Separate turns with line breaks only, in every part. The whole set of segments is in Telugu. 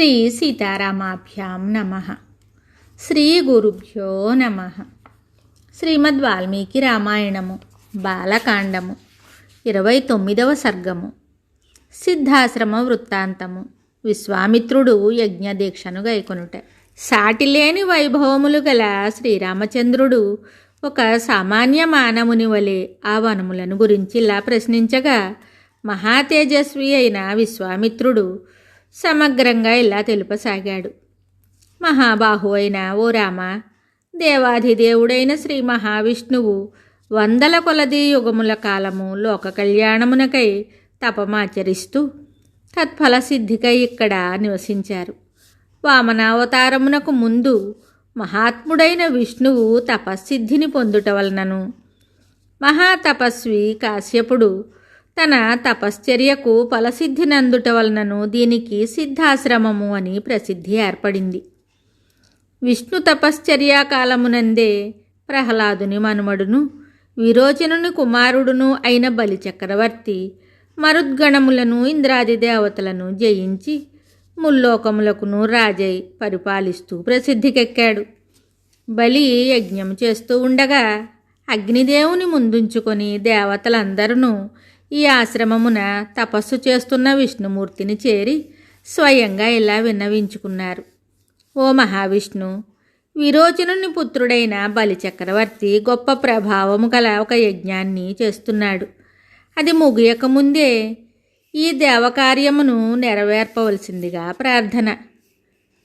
శ్రీ సీతారామాభ్యాం నమః. శ్రీ గురుభ్యో నమః. శ్రీమద్ వాల్మీకి రామాయణము బాలకాండము 29వ సర్గము. సిద్ధాశ్రమ వృత్తాంతము. విశ్వామిత్రుడు యజ్ఞదీక్షను గైకొనుట. సాటిలేని వైభవములు గల శ్రీరామచంద్రుడు ఒక సామాన్య మానవుని వలె ఆ వనములను గురించి ఇలా ప్రశ్నించగా, మహాతేజస్వి అయిన విశ్వామిత్రుడు సమగ్రంగా ఇలా తెలుపసాగాడు. మహాబాహు అయిన ఓ రామ, దేవాధిదేవుడైన శ్రీ మహావిష్ణువు వందల కొలది యుగముల కాలము లోక కళ్యాణమునకై తపమాచరిస్తూ తత్ఫల సిద్ధికై ఇక్కడ నివసించారు. వామనావతారమునకు ముందు మహాత్ముడైన విష్ణువు తపస్సిద్ధిని పొందుట వలనను, మహాతపస్వి కాశ్యపుడు తన తపశ్చర్యకు ఫలసిద్ధినందుట వలనను దీనికి సిద్ధాశ్రమము అని ప్రసిద్ధి ఏర్పడింది. విష్ణు తపశ్చర్యా కాలమునందే ప్రహ్లాదుని మనుమడును విరోచనుని కుమారుడును అయిన బలిచక్రవర్తి మరుద్గణములను ఇంద్రాది దేవతలను జయించి ముల్లోకములకును రాజై పరిపాలిస్తూ ప్రసిద్ధికెక్కాడు. బలి యజ్ఞం చేస్తూ ఉండగా అగ్నిదేవుని ముందుంచుకొని దేవతలందరూ ఈ ఆశ్రమమున తపస్సు చేస్తున్న విష్ణుమూర్తిని చేరి స్వయంగా ఇలా విన్నవించుకున్నారు. ఓ మహావిష్ణు, విరోచనుని పుత్రుడైన బలిచక్రవర్తి గొప్ప ప్రభావము గల ఒక యజ్ఞాన్ని చేస్తున్నాడు. అది ముగియకముందే ఈ దేవకార్యమును నెరవేర్పవలసిందిగా ప్రార్థన.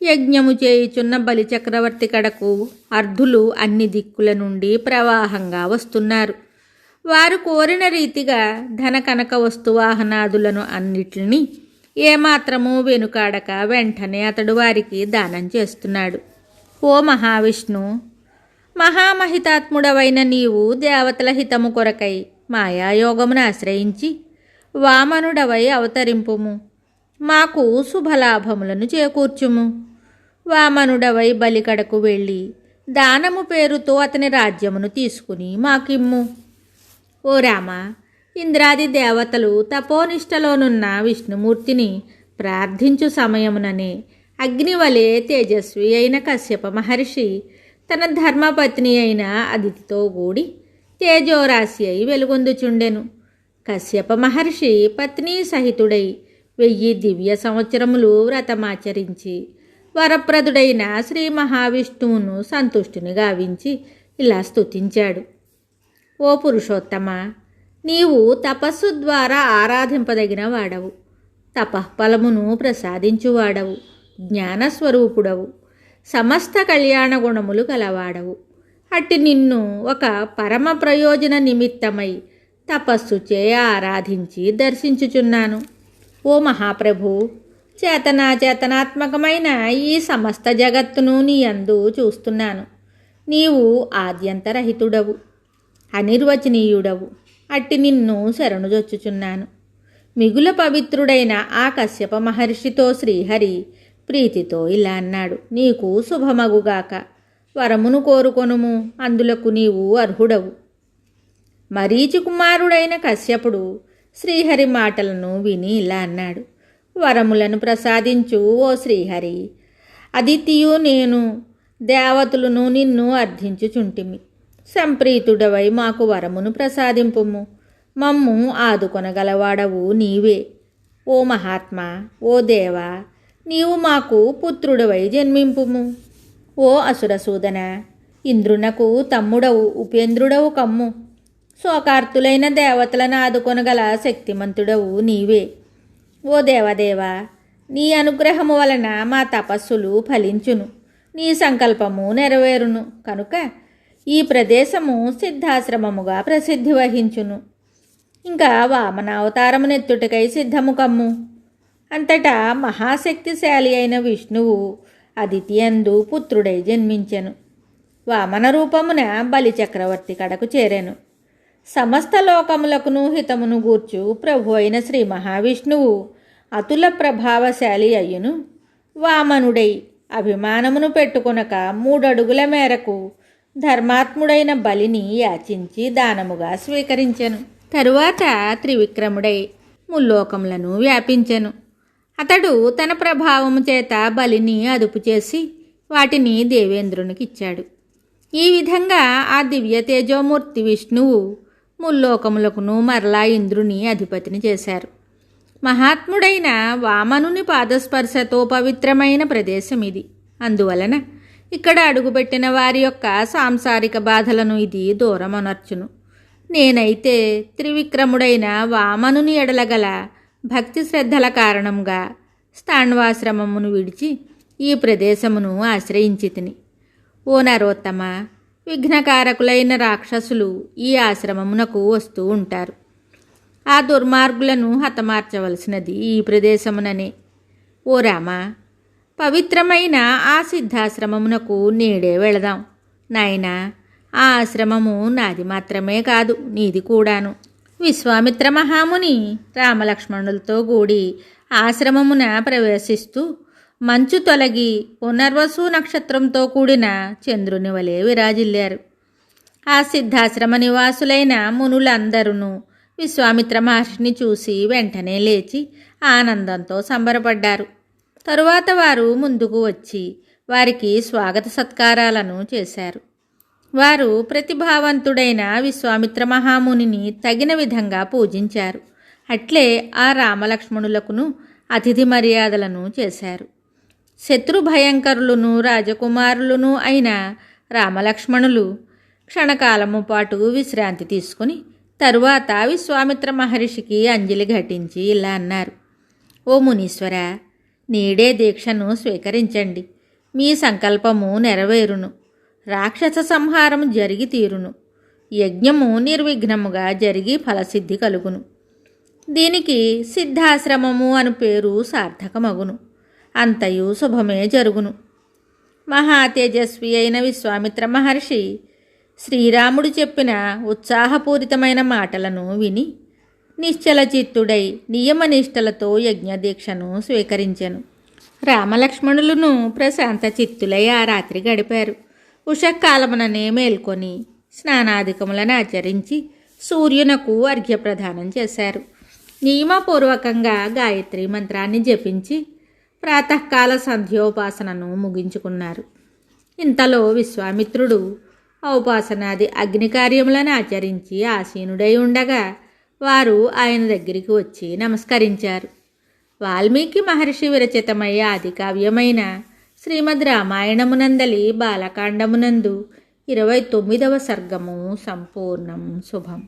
యజ్ఞము చేయుచున్న బలిచక్రవర్తి కడకు అర్ధులు అన్ని దిక్కుల నుండి ప్రవాహంగా వస్తున్నారు. వారు కోరిన రీతిగా ధన కనక వస్తువాహనాదులను అన్నిటిని ఏమాత్రమూ వెనుకాడక వెంటనే అతడు వారికి దానం చేస్తున్నాడు. ఓ మహావిష్ణు, మహామహితాత్ముడవైన నీవు దేవతల హితము కొరకై మాయాయోగమును ఆశ్రయించి వామనుడవై అవతరింపుము. మాకు శుభలాభములను చేకూర్చుము. వామనుడవై బలికడకు వెళ్ళి దానము పేరుతో అతని రాజ్యమును తీసుకుని మాకిమ్ము. ఓ రామ, ఇంద్రాది దేవతలు తపోనిష్టలోనున్న విష్ణుమూర్తిని ప్రార్థించు సమయముననే అగ్నివలే తేజస్వి అయిన కశ్యప మహర్షి తన ధర్మపత్ని అయిన అదితితో కూడి తేజోరాశి అయి వెలుగొందుచుండెను. కశ్యప మహర్షి పత్ని సహితుడై 1000 దివ్య సంవత్సరములు వ్రతమాచరించి వరప్రదుడైన శ్రీ మహావిష్ణువును సంతుష్టుని గావించి ఇలా స్తుతించాడు. ఓ పురుషోత్తమ, నీవు తపస్సు ద్వారా ఆరాధింపదగిన వాడవు, తపఃఫలమును ప్రసాదించువాడవు, జ్ఞానస్వరూపుడవు, సమస్త కళ్యాణ గుణములు కలవాడవు. అట్టి నిన్ను ఒక పరమ ప్రయోజన నిమిత్తమై తపస్సు చే ఆరాధించి దర్శించుచున్నాను. ఓ మహాప్రభు, చేతనాత్మకమైన ఈ సమస్త జగత్తును నీ యందు చూస్తున్నాను. నీవు ఆద్యంతరహితుడవు, అనిర్వచనీయుడవు. అట్టి నిన్ను శరణుజొచ్చుచున్నాను. మిగుల పవిత్రుడైన ఆ కశ్యప మహర్షితో శ్రీహరి ప్రీతితో ఇలా అన్నాడు. నీకు శుభమగుగాక. వరమును కోరుకొనుము, అందులకు నీవు అర్హుడవు. మరీచి కుమారుడైన కశ్యపుడు శ్రీహరి మాటలను విని ఇలా అన్నాడు. వరములను ప్రసాదించు ఓ శ్రీహరి. అదితియు నేను దేవతలను నిన్ను అర్థించుచుంటిమి. సంప్రీతుడవై మాకు వరమును ప్రసాదింపుము. మమ్ము ఆదుకొనగలవాడవు నీవే. ఓ మహాత్మా, ఓ దేవా, నీవు మాకు పుత్రుడవై జన్మింపుము. ఓ అసురసూదన, ఇంద్రునకు తమ్ముడవు ఉపేంద్రుడవు కమ్ము. శోకార్తులైన దేవతలను ఆదుకొనగల శక్తిమంతుడవు నీవే. ఓ దేవదేవా, నీ అనుగ్రహము వలన మా తపస్సులు ఫలించును, నీ సంకల్పము నెరవేరును. కనుక ఈ ప్రదేశము సిద్ధాశ్రమముగా ప్రసిద్ధి వహించును. ఇంకా వామనావతారమునెత్తుటకై సిద్ధము కమ్ము. అంతటా మహాశక్తిశాలి అయిన విష్ణువు అదితి యందు పుత్రుడై జన్మించెను. వామన రూపమున బలిచక్రవర్తి కడకు చేరెను. సమస్త లోకములకును హితమును గూర్చు ప్రభు అయిన శ్రీ మహావిష్ణువు అతుల ప్రభావశాలి అయ్యును వామనుడై అభిమానమును పెట్టుకొనక 3 అడుగుల మేరకు ధర్మాత్ముడైన బలిని యాచించి దానముగా స్వీకరించెను. తరువాత త్రివిక్రముడై ముల్లోకములను వ్యాపించెను. అతడు తన ప్రభావము చేత బలిని అదుపు చేసి వాటిని దేవేంద్రునికి ఇచ్చాడు. ఈ విధంగా ఆ దివ్య తేజోమూర్తి విష్ణువు ముల్లోకములకును మరలా ఇంద్రుని అధిపతిని చేశారు. మహాత్ముడైన వామనుని పాదస్పర్శతో పవిత్రమైన ప్రదేశం ఇది. అందువలన ఇక్కడ అడుగుపెట్టిన వారి యొక్క సాంసారిక బాధలను ఇది దూరమనర్చును. నేనైతే త్రివిక్రముడైన వామనుని ఎడలగల భక్తి శ్రద్ధల కారణంగా స్థాణ్వాశ్రమమును విడిచి ఈ ప్రదేశమును ఆశ్రయించి తిని. ఓ నరోత్తమ, విఘ్నకారకులైన రాక్షసులు ఈ ఆశ్రమమునకు వస్తూ ఉంటారు. ఆ దుర్మార్గులను హతమార్చవలసినది ఈ ప్రదేశముననే. ఓ రామ, పవిత్రమైన ఆ సిద్ధాశ్రమమునకు నేడే వెళదాం. నాయనా, ఆ ఆశ్రమము నాది మాత్రమే కాదు, నీది కూడాను. విశ్వామిత్ర మహాముని రామలక్ష్మణులతో కూడి ఆశ్రమమున ప్రవేశిస్తూ మంచు తొలగి పునర్వసు నక్షత్రంతో కూడిన చంద్రుని వలె విరాజిల్లారు. ఆ సిద్ధాశ్రమ నివాసులైన మునులందరూ విశ్వామిత్ర మహర్షిని చూసి వెంటనే లేచి ఆనందంతో సంబరపడ్డారు. తరువాత వారు ముందుకు వచ్చి వారికి స్వాగత సత్కారాలను చేశారు. వారు ప్రతిభావంతుడైన విశ్వామిత్ర మహామునిని తగిన విధంగా పూజించారు. అట్లే ఆ రామలక్ష్మణులకును అతిథి మర్యాదలను చేశారు. శత్రు భయంకరులను రాజకుమారులను అయిన రామలక్ష్మణులు క్షణకాలము పాటు విశ్రాంతి తీసుకుని తరువాత విశ్వామిత్ర మహర్షికి అంజలి ఘటించి ఇలా అన్నారు: ఓ మునీశ్వర, నేడే దీక్షను స్వీకరించండి. మీ సంకల్పము నెరవేరును. రాక్షస సంహారం జరిగి తీరును. యజ్ఞము నిర్విఘ్నముగా జరిగి ఫలసిద్ధి కలుగును. దీనికి సిద్ధాశ్రమము అను పేరు సార్థకమగును. అంతయు శుభమే జరుగును. మహాతేజస్వి అయిన విశ్వామిత్ర మహర్షి శ్రీరాముడు చెప్పిన ఉత్సాహపూరితమైన మాటలను విని నిశ్చలచిత్తుడై నియమనిష్టలతో యజ్ఞదీక్షను స్వీకరించెను. రామలక్ష్మణులను ప్రశాంత చిత్తులై ఆ రాత్రి గడిపారు. ఉషకాలముననే మేల్కొని స్నానాధికములను ఆచరించి సూర్యునకు అర్ఘ్యప్రదానం చేశారు. నియమపూర్వకంగా గాయత్రి మంత్రాన్ని జపించి ప్రాతకాల సంధ్యోపాసనను ముగించుకున్నారు. ఇంతలో విశ్వామిత్రుడు ఔపాసనాది అగ్ని కార్యములను ఆచరించి ఆసీనుడై ఉండగా వారు ఆయన దగ్గరికి వచ్చి నమస్కరించారు. వాల్మీకి మహర్షి విరచితమై ఆది కావ్యమైన శ్రీమద్ రామాయణమునందలి బాలకాండమునందు 29వ సర్గము సంపూర్ణం. శుభం.